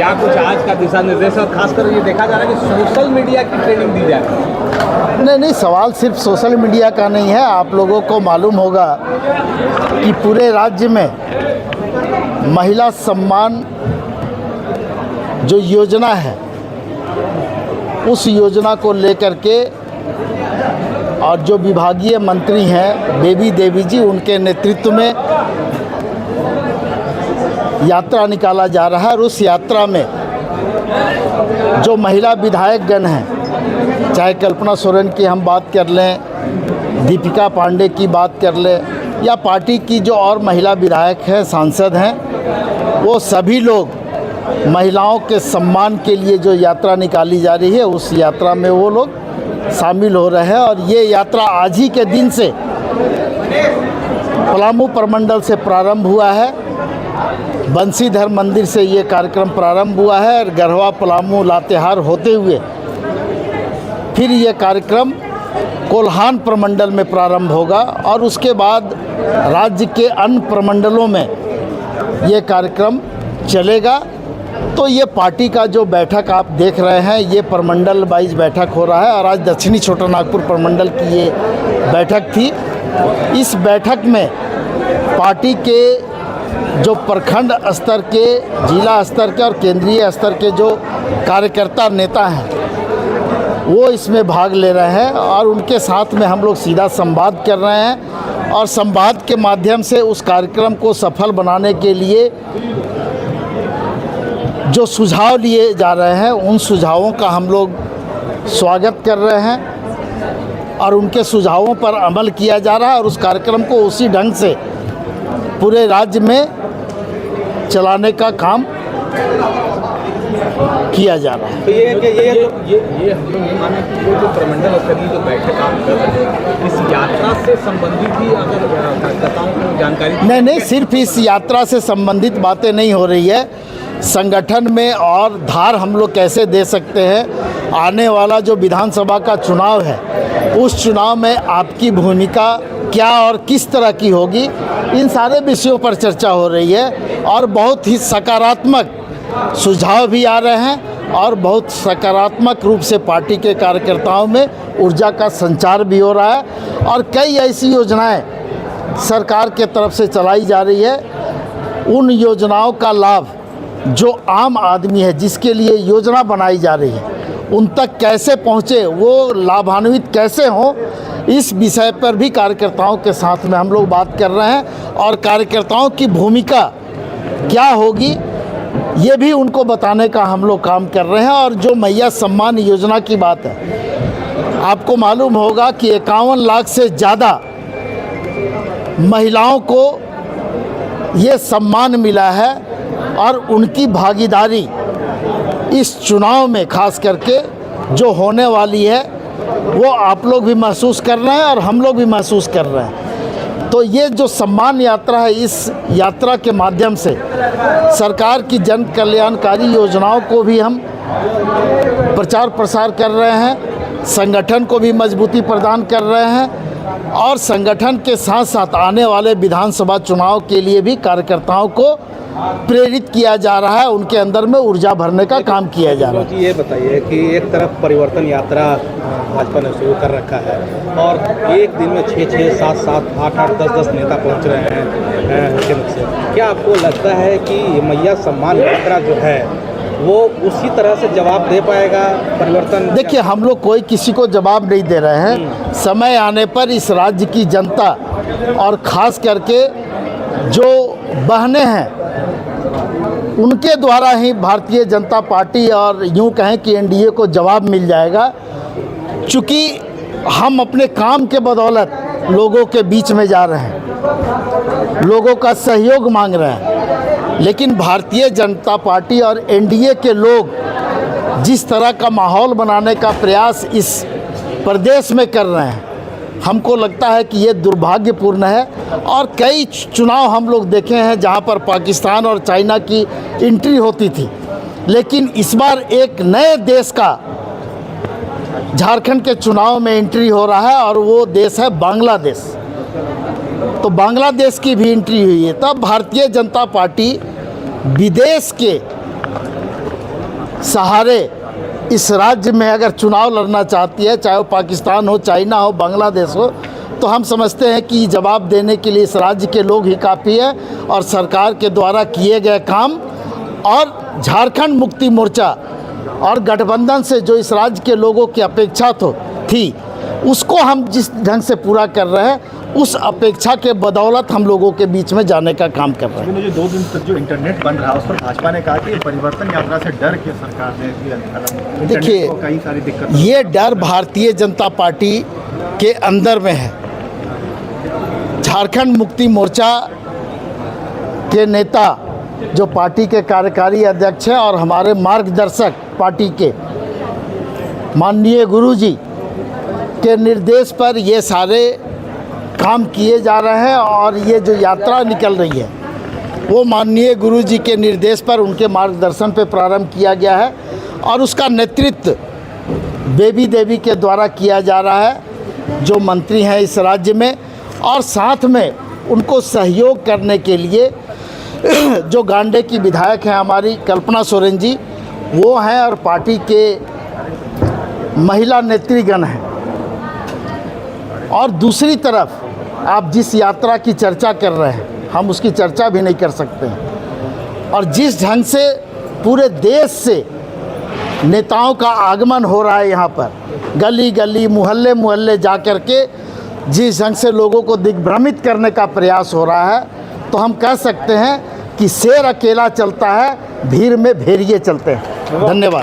क्या कुछ आज का दिशा निर्देश और खासकर ये देखा जा रहा है कि सोशल मीडिया की ट्रेनिंग दी जा रही है? नहीं, सवाल सिर्फ सोशल मीडिया का नहीं है। आप लोगों को मालूम होगा कि पूरे राज्य में महिला सम्मान जो योजना है, उस योजना को लेकर के और जो विभागीय मंत्री हैं बेबी देवी जी, उनके नेतृत्व में यात्रा निकाला जा रहा है। और उस यात्रा में जो महिला विधायकगण हैं, चाहे कल्पना सोरेन की हम बात कर लें, दीपिका पांडे की बात कर लें, या पार्टी की जो और महिला विधायक हैं, सांसद हैं, वो सभी लोग महिलाओं के सम्मान के लिए जो यात्रा निकाली जा रही है, उस यात्रा में वो लोग शामिल हो रहे हैं। और ये यात्रा आज ही के दिन से पलामू प्रमंडल से प्रारंभ हुआ है। बंसीधर मंदिर से ये कार्यक्रम प्रारंभ हुआ है और गढ़वा, पलामू, लातेहार होते हुए फिर ये कार्यक्रम कोल्हान प्रमंडल में प्रारंभ होगा और उसके बाद राज्य के अन्य प्रमंडलों में ये कार्यक्रम चलेगा। तो ये पार्टी का जो बैठक आप देख रहे हैं, ये प्रमंडल वाइज बैठक हो रहा है और आज दक्षिणी छोटा नागपुर प्रमंडल की ये बैठक थी। इस बैठक में पार्टी के जो प्रखंड स्तर के, जिला स्तर के और केंद्रीय स्तर के जो कार्यकर्ता नेता हैं, वो इसमें भाग ले रहे हैं और उनके साथ में हम लोग सीधा संवाद कर रहे हैं और संवाद के माध्यम से उस कार्यक्रम को सफल बनाने के लिए जो सुझाव लिए जा रहे हैं, उन सुझावों का हम लोग स्वागत कर रहे हैं और उनके सुझावों पर अमल किया जा रहा है और उस कार्यक्रम को उसी ढंग से पूरे राज्य में चलाने का काम किया जा रहा है। तो ये हम लोग ये माने कि वो जो प्रमंडल स्तरीय जो बैठक आप कर रहे हैं, इस यात्रा से संबंधित ही अगर कार्यकर्ताओं को जानकारी? नहीं, सिर्फ इस यात्रा से संबंधित बातें नहीं हो रही है। संगठन में और धार हम लोग कैसे दे सकते हैं, आने वाला जो विधानसभा का चुनाव है, उस चुनाव में आपकी भूमिका क्या और किस तरह की होगी, इन सारे विषयों पर चर्चा हो रही है और बहुत ही सकारात्मक सुझाव भी आ रहे हैं और बहुत सकारात्मक रूप से पार्टी के कार्यकर्ताओं में ऊर्जा का संचार भी हो रहा है और कई ऐसी योजनाएं सरकार के तरफ से चलाई जा रही है। उन योजनाओं का लाभ जो आम आदमी है, जिसके लिए योजना बनाई जा रही है, उन तक कैसे पहुँचे, वो लाभान्वित कैसे हों, इस विषय पर भी कार्यकर्ताओं के साथ में हम लोग बात कर रहे हैं और कार्यकर्ताओं की भूमिका क्या होगी, ये भी उनको बताने का हम लोग काम कर रहे हैं। और जो मैया सम्मान योजना की बात है, आपको मालूम होगा कि 51 लाख से ज़्यादा महिलाओं को ये सम्मान मिला है और उनकी भागीदारी इस चुनाव में खास करके जो होने वाली है, वो आप लोग भी महसूस कर रहे हैं और हम लोग भी महसूस कर रहे हैं। तो ये जो सम्मान यात्रा है, इस यात्रा के माध्यम से सरकार की जन कल्याणकारी योजनाओं को भी हम प्रचार प्रसार कर रहे हैं, संगठन को भी मजबूती प्रदान कर रहे हैं और संगठन के साथ साथ आने वाले विधानसभा चुनाव के लिए भी कार्यकर्ताओं को प्रेरित किया जा रहा है, उनके अंदर में ऊर्जा भरने का काम किया जा रहा है। ये बताइए कि एक तरफ परिवर्तन यात्रा भाजपा ने शुरू कर रखा है और एक दिन में 6-6, 7-7, 8-8, 10-10 नेता पहुंच रहे हैं केंद्र से। क्या आपको लगता है कि मैया सम्मान यात्रा जो है वो उसी तरह से जवाब दे पाएगा परिवर्तन? देखिए, हम लोग कोई किसी को जवाब नहीं दे रहे हैं। समय आने पर इस राज्य की जनता और ख़ास करके जो बहनें हैं, उनके द्वारा ही भारतीय जनता पार्टी और यूँ कहें कि एनडीए को जवाब मिल जाएगा। चूँकि हम अपने काम के बदौलत लोगों के बीच में जा रहे हैं, लोगों का सहयोग मांग रहे हैं, लेकिन भारतीय जनता पार्टी और एनडीए के लोग जिस तरह का माहौल बनाने का प्रयास इस प्रदेश में कर रहे हैं, हमको लगता है कि ये दुर्भाग्यपूर्ण है। और कई चुनाव हम लोग देखे हैं जहां पर पाकिस्तान और चाइना की एंट्री होती थी, लेकिन इस बार एक नए देश का झारखंड के चुनाव में एंट्री हो रहा है और वो देश है बांग्लादेश। तो बांग्लादेश की भी एंट्री हुई है। तब भारतीय जनता पार्टी विदेश के सहारे इस राज्य में अगर चुनाव लड़ना चाहती है, चाहे वो पाकिस्तान हो, चाइना हो, बांग्लादेश हो, तो हम समझते हैं कि जवाब देने के लिए इस राज्य के लोग ही काफ़ी है। और सरकार के द्वारा किए गए काम और झारखंड मुक्ति मोर्चा और गठबंधन से जो इस राज्य के लोगों की अपेक्षा थी, उसको हम जिस ढंग से पूरा कर रहे हैं, उस अपेक्षा के बदौलत हम लोगों के बीच में जाने का काम कर रहे हैं। जो 2 दिन तक जो इंटरनेट बंद रहा, उस पर भाजपा ने कहा कि परिवर्तन यात्रा से डर के सरकार ने देखिए, कई सारी दिक्कत, ये डर भारतीय जनता पार्टी के अंदर में है। झारखंड मुक्ति मोर्चा के नेता जो पार्टी के कार्यकारी अध्यक्ष हैं और हमारे मार्गदर्शक पार्टी के माननीय गुरुजी के निर्देश पर ये सारे काम किए जा रहे हैं। और ये जो यात्रा निकल रही है वो माननीय गुरुजी के निर्देश पर, उनके मार्गदर्शन पर प्रारंभ किया गया है और उसका नेतृत्व बेबी देवी के द्वारा किया जा रहा है, जो मंत्री हैं इस राज्य में। और साथ में उनको सहयोग करने के लिए जो गांडे की विधायक हैं हमारी कल्पना सोरेन जी, वो हैं, और पार्टी के महिला नेतृगण हैं। और दूसरी तरफ आप जिस यात्रा की चर्चा कर रहे हैं, हम उसकी चर्चा भी नहीं कर सकते हैं। और जिस ढंग से पूरे देश से नेताओं का आगमन हो रहा है यहाँ पर, गली गली, मोहल्ले मोहल्ले जा कर के जिस ढंग से लोगों को दिग्भ्रमित करने का प्रयास हो रहा है, तो हम कह सकते हैं कि शेर अकेला चलता है, भीड़ में भेड़िए चलते हैं। धन्यवाद।